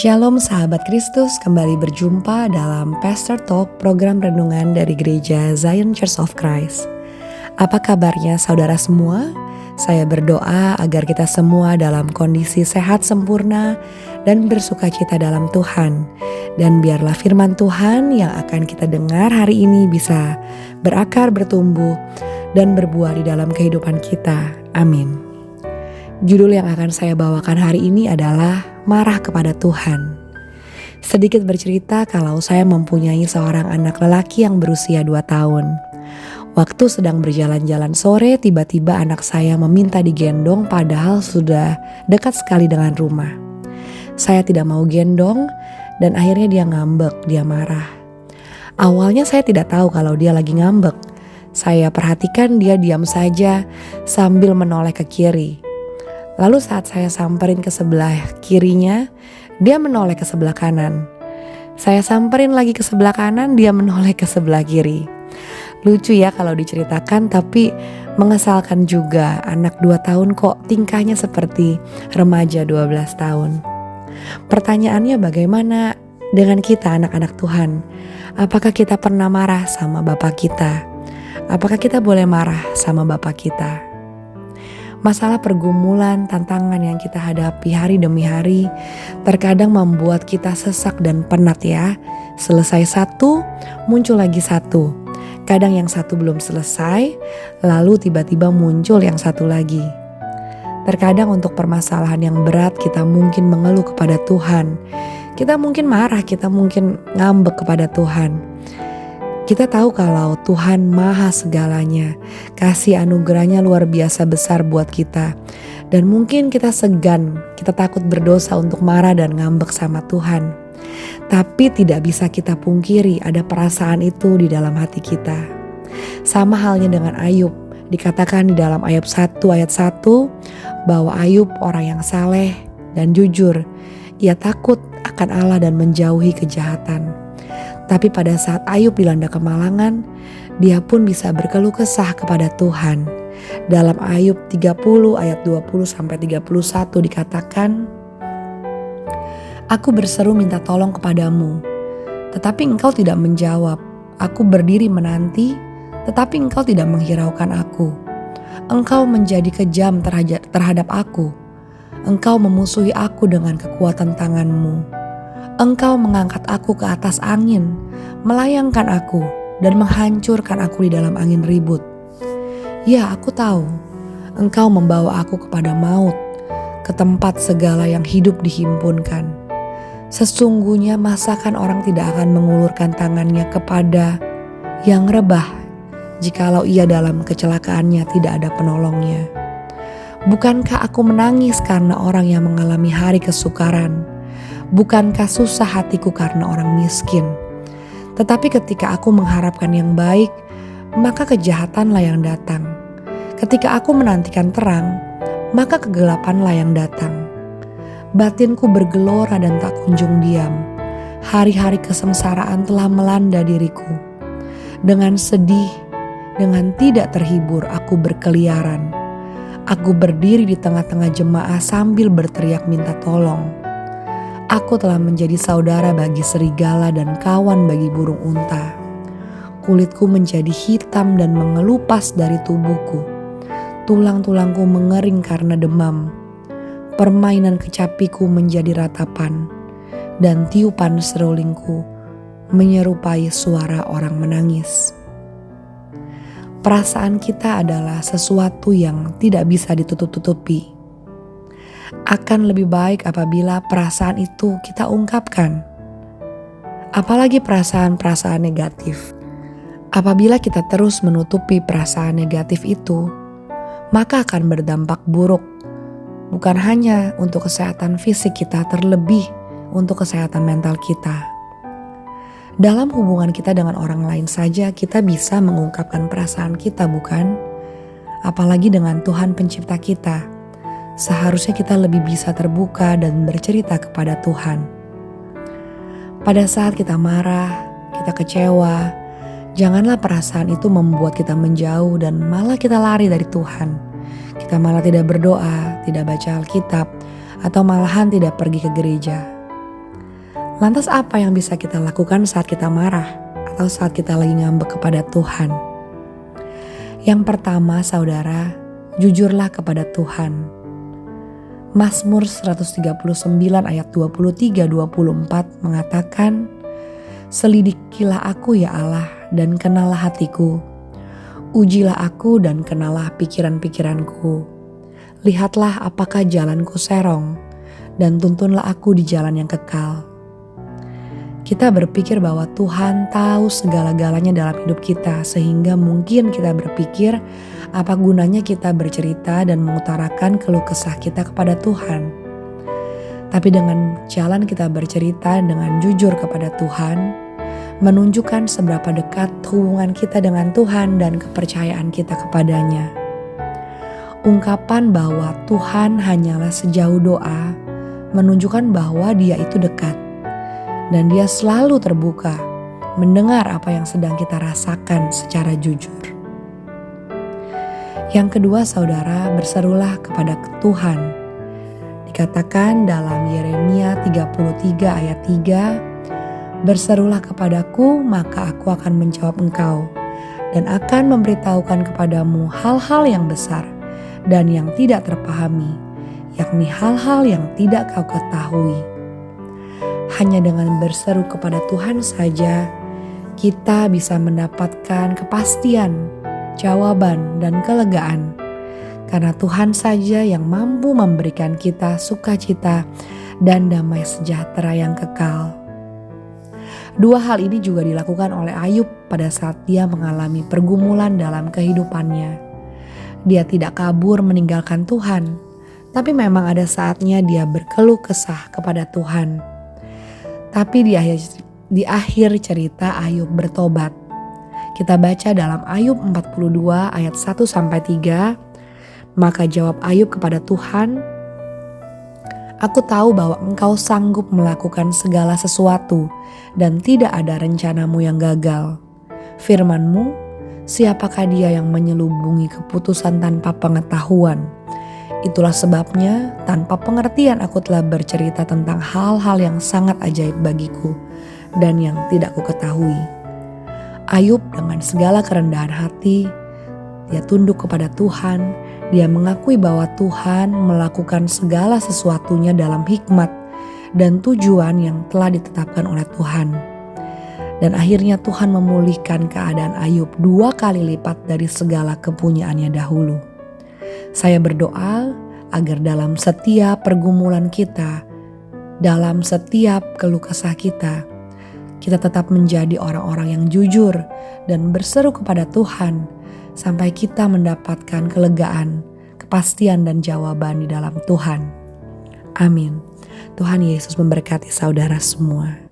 Shalom sahabat Kristus, kembali berjumpa dalam Pastor Talk, program renungan dari Gereja Zion Church of Christ. Apa kabarnya saudara semua? Saya berdoa agar kita semua dalam kondisi sehat sempurna dan bersukacita dalam Tuhan. Dan biarlah firman Tuhan yang akan kita dengar hari ini bisa berakar, bertumbuh, dan berbuah di dalam kehidupan kita. Amin. Judul yang akan saya bawakan hari ini adalah Marah kepada Tuhan. Sedikit bercerita kalau saya mempunyai seorang anak lelaki yang berusia 2 tahun. Waktu sedang berjalan-jalan sore, tiba-tiba anak saya meminta digendong padahal sudah dekat sekali dengan rumah. Saya tidak mau gendong dan akhirnya dia ngambek, dia marah. Awalnya saya tidak tahu kalau dia lagi ngambek. Saya perhatikan dia diam saja sambil menoleh ke kiri. Lalu saat saya samperin ke sebelah kirinya, dia menoleh ke sebelah kanan. Saya samperin lagi ke sebelah kanan, dia menoleh ke sebelah kiri. Lucu ya kalau diceritakan, tapi mengesalkan juga. Anak 2 tahun kok tingkahnya seperti remaja 12 tahun. Pertanyaannya bagaimana dengan kita anak-anak Tuhan? Apakah kita pernah marah sama Bapak kita? Apakah kita boleh marah sama Bapak kita? Masalah pergumulan, tantangan yang kita hadapi hari demi hari terkadang membuat kita sesak dan penat ya. Selesai satu, muncul lagi satu. Kadang yang satu belum selesai, lalu tiba-tiba muncul yang satu lagi. Terkadang untuk permasalahan yang berat kita mungkin mengeluh kepada Tuhan. Kita mungkin marah, kita mungkin ngambek kepada Tuhan. Kita tahu kalau Tuhan maha segalanya, kasih anugerahnya luar biasa besar buat kita. Dan mungkin kita segan, kita takut berdosa untuk marah dan ngambek sama Tuhan. Tapi tidak bisa kita pungkiri ada perasaan itu di dalam hati kita. Sama halnya dengan Ayub, dikatakan di dalam Ayub 1 ayat 1 bahwa Ayub orang yang saleh dan jujur. Ia takut akan Allah dan menjauhi kejahatan. Tapi pada saat Ayub dilanda kemalangan, dia pun bisa berkeluh kesah kepada Tuhan. Dalam Ayub 30 ayat 20-31 dikatakan, "Aku berseru minta tolong kepadamu, tetapi engkau tidak menjawab. Aku berdiri menanti, tetapi engkau tidak menghiraukan aku. Engkau menjadi kejam terhadap aku. Engkau memusuhi aku dengan kekuatan tanganmu. Engkau mengangkat aku ke atas angin, melayangkan aku dan menghancurkan aku di dalam angin ribut. Ya, aku tahu, engkau membawa aku kepada maut, ke tempat segala yang hidup dihimpunkan. Sesungguhnya masakan orang tidak akan mengulurkan tangannya kepada yang rebah, jikalau ia dalam kecelakaannya tidak ada penolongnya. Bukankah aku menangis karena orang yang mengalami hari kesukaran? Bukankah susah hatiku karena orang miskin? Tetapi ketika aku mengharapkan yang baik, maka kejahatanlah yang datang. Ketika aku menantikan terang, maka kegelapanlah yang datang. Batinku bergelora dan tak kunjung diam. Hari-hari kesengsaraan telah melanda diriku. Dengan sedih, dengan tidak terhibur, aku berkeliaran. Aku berdiri di tengah-tengah jemaah sambil berteriak minta tolong. Aku telah menjadi saudara bagi serigala dan kawan bagi burung unta. Kulitku menjadi hitam dan mengelupas dari tubuhku. Tulang-tulangku mengering karena demam. Permainan kecapiku menjadi ratapan. Dan tiupan serulingku menyerupai suara orang menangis. Perasaan kita adalah sesuatu yang tidak bisa ditutup-tutupi. Akan lebih baik apabila perasaan itu kita ungkapkan. Apalagi perasaan-perasaan negatif. Apabila kita terus menutupi perasaan negatif itu, maka akan berdampak buruk. Bukan hanya untuk kesehatan fisik kita, terlebih untuk kesehatan mental kita. Dalam hubungan kita dengan orang lain saja kita bisa mengungkapkan perasaan kita, bukan? Apalagi dengan Tuhan pencipta kita. Seharusnya kita lebih bisa terbuka dan bercerita kepada Tuhan. Pada saat kita marah, kita kecewa, janganlah perasaan itu membuat kita menjauh dan malah kita lari dari Tuhan. Kita malah tidak berdoa, tidak baca Alkitab, atau malahan tidak pergi ke gereja. Lantas apa yang bisa kita lakukan saat kita marah atau saat kita lagi ngambek kepada Tuhan? Yang pertama, saudara, jujurlah kepada Tuhan. Mazmur 139 ayat 23-24 mengatakan, "Selidikilah aku ya Allah dan kenalah hatiku. Ujilah aku dan kenalah pikiran-pikiranku. Lihatlah apakah jalanku serong dan tuntunlah aku di jalan yang kekal." Kita berpikir bahwa Tuhan tahu segala-galanya dalam hidup kita, sehingga mungkin kita berpikir apa gunanya kita bercerita dan mengutarakan keluh kesah kita kepada Tuhan. Tapi dengan jalan kita bercerita dengan jujur kepada Tuhan, menunjukkan seberapa dekat hubungan kita dengan Tuhan dan kepercayaan kita kepadanya. Ungkapan bahwa Tuhan hanyalah sejauh doa menunjukkan bahwa Dia itu dekat. Dan Dia selalu terbuka mendengar apa yang sedang kita rasakan secara jujur. Yang kedua, saudara, berserulah kepada Tuhan. Dikatakan dalam Yeremia 33 ayat 3, "Berserulah kepadaku, maka aku akan menjawab engkau, dan akan memberitahukan kepadamu hal-hal yang besar dan yang tidak terpahami, yakni hal-hal yang tidak kau ketahui." Hanya dengan berseru kepada Tuhan saja, kita bisa mendapatkan kepastian, jawaban, dan kelegaan. Karena Tuhan saja yang mampu memberikan kita sukacita dan damai sejahtera yang kekal. Dua hal ini juga dilakukan oleh Ayub pada saat dia mengalami pergumulan dalam kehidupannya. Dia tidak kabur meninggalkan Tuhan, tapi memang ada saatnya dia berkeluh kesah kepada Tuhan. Tapi di akhir cerita Ayub bertobat. Kita baca dalam Ayub 42 ayat 1-3. Maka jawab Ayub kepada Tuhan, "Aku tahu bahwa Engkau sanggup melakukan segala sesuatu dan tidak ada rencanamu yang gagal. Firman-Mu, siapakah dia yang menyelubungi keputusan tanpa pengetahuan? Itulah sebabnya tanpa pengertian aku telah bercerita tentang hal-hal yang sangat ajaib bagiku dan yang tidak ku ketahui." Ayub dengan segala kerendahan hati, dia tunduk kepada Tuhan. Dia mengakui bahwa Tuhan melakukan segala sesuatunya dalam hikmat dan tujuan yang telah ditetapkan oleh Tuhan. Dan akhirnya Tuhan memulihkan keadaan Ayub 2 kali lipat dari segala kepunyaannya dahulu. Saya berdoa agar dalam setiap pergumulan kita, dalam setiap keluh kesah kita tetap menjadi orang-orang yang jujur dan berseru kepada Tuhan sampai kita mendapatkan kelegaan, kepastian dan jawaban di dalam Tuhan. Amin. Tuhan Yesus memberkati saudara semua.